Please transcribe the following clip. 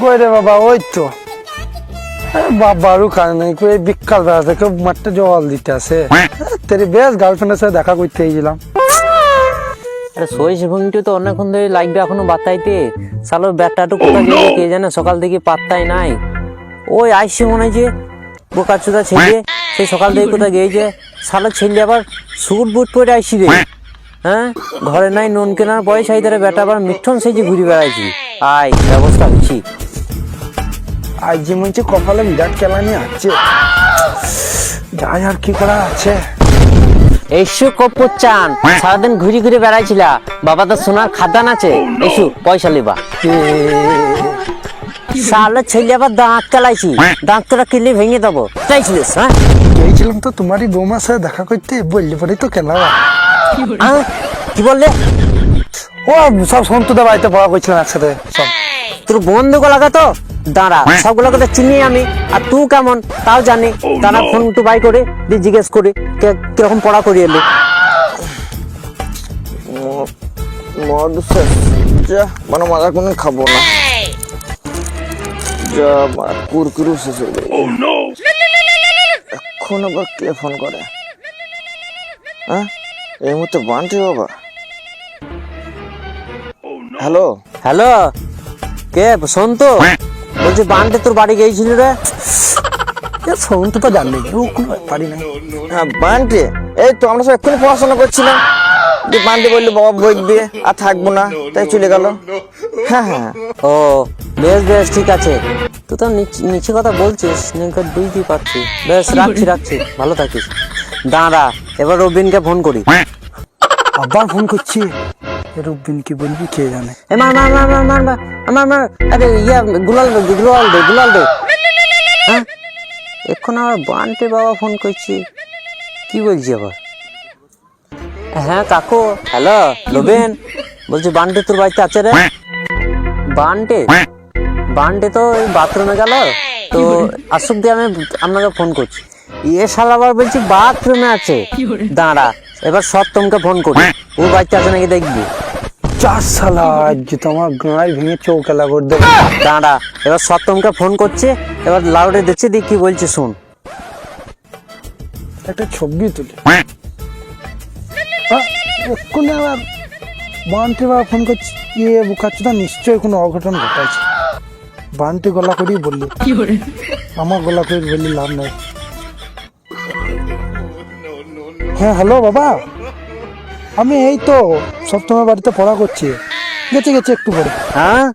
কই রে বাবা, ওই তো বাবারও কাজ নেই, কই বিকাল বেলা থেকে মাঠটা জল দিতে আছে। তেরি বেশ গার্লফ্রেন্ডের সাথে দেখা করতে গেছিলাম। আরে সইস ভঙ্গিটি তো অনেকক্ষণ ধরে লাগবে এখনো বাতাইতে। সালোর ব্যাটটাটু কোথায় গেছে কে জানে, সকাল থেকে পাত্তাই নাই। ওই আইসি মনে হয় যে বোকা চোদা ছেলে, সেই সকাল থেকে কোথায় গিয়েছে। সালোর ছেলে আবার সুট বুট পরে আইসি রে। হ্যাঁ, ঘরে নাই নুন কেনার পয়সা, এই বেটা আবার মিঠন সেজে ঘুরে বেড়াইছি। আয় ব্যবস্থা হচ্ছি। আজ যে মনে হচ্ছে কপালে বিরাট কেলানি আছে, যাই আর কি করা আছে। এসু কপুর চান, সারাদিন ঘুরে ঘুরে বেড়াইছিলা, বাবা তো সোনার খাদান আছে, এসু পয়সা লিবা। সালে ছেলে আবার দাঁত চালাইছি, দাঁত তোরা কিনলে ভেঙে দেবো, চাইছিলিস? হ্যাঁ, গিয়েছিলাম তো তোমারই বৌমার সাথে দেখা করতে, বললে পরেই তো কেলাবা। কি বললে? ও সব সন্তুদা বাড়িতে পড়া করছিলাম একসাথে সব। তোর বন্ধুকে লাগাতো দাঁড়া, সবগুলোকে তো চিনি আমি, আর তুই কেমন তাও জানি। দাঁড়া, ফোন একটু বাই করে দিয়ে জিজ্ঞেস করি কিরকম পড়া করি এলি। মদ শেষ, যা মানে মাথা কোনো খাবো না, যা কুরকুরু শেষ হয়ে গেল। এখন আবার কে ফোন করে? হ্যাঁ, এই মুহূর্তে বান্টি বাবা। হ্যালো হ্যালো, কে সন্তু? বলছি বান্টে তোর বাড়ি গিয়েছিল রে। সন্তু তো জানলে ও কোনো ব্যাপারই নাই। হ্যাঁ বান্টি, এই তো আমরা সব এক্ষুনি পড়াশোনা করছিলাম, বান্টি বললো বাবা বইবে আর থাকবো না, তাই চলে গেল। হ্যাঁ হ্যাঁ, ও বেশ বেশ, ঠিক আছে। তুই তো নিচে কথা বলছিস, বুঝতেই পারছি। বেশ, রাখছি, ভালো থাকিস। দাঁড়া, এবার রবিনকে ফোন করি। আবার ফোন করছি, রুবিন কি বলবি কে জানে। এ মার মার মার মার মার মার মার, আরে ইয়া গুলাল দে। হ্যাঁ, এখন আবার বান্টে বাবা ফোন করছি, কি বলছি আবার? হ্যাঁ কাকু, হ্যালো রবিন, বলছি বান্টে তোর বাড়িতে আছে রে? বান্টে তো এই বাথরুমে গেল, তো আসুক দিয়ে আমি আপনাকে ফোন করছি। এ শালা আবার বলছি বাথরুমে আছে। দাঁড়া, এবার সত্যমকে ফোন করি, ওর বাড়িতে আছে নাকি দেখবি। চার সালা আজ তো আমার গাঁয় ভেঙে চৌকেলা করে দেবে। দাঁড়া, এবার সত্যমকে ফোন করছে, এবার লাউডে দিচ্ছে, দিয়ে কি বলছে শুন। একটা ছবি তুলে এক্ষুনি আবার বান্টি বাবা ফোন করছে। ইয়ে বুকাচ্ছুটা নিশ্চয়ই কোনো অঘটন ঘটাইছে। বান্টি গলা করেই বললি, আমার গলা করে বললি লাভ নাই। হ্যাঁ হ্যালো বাবা, আমি এই তো সপ্তমের বাড়িতে পড়া করছি, গেছে একটু পরে। হ্যাঁ,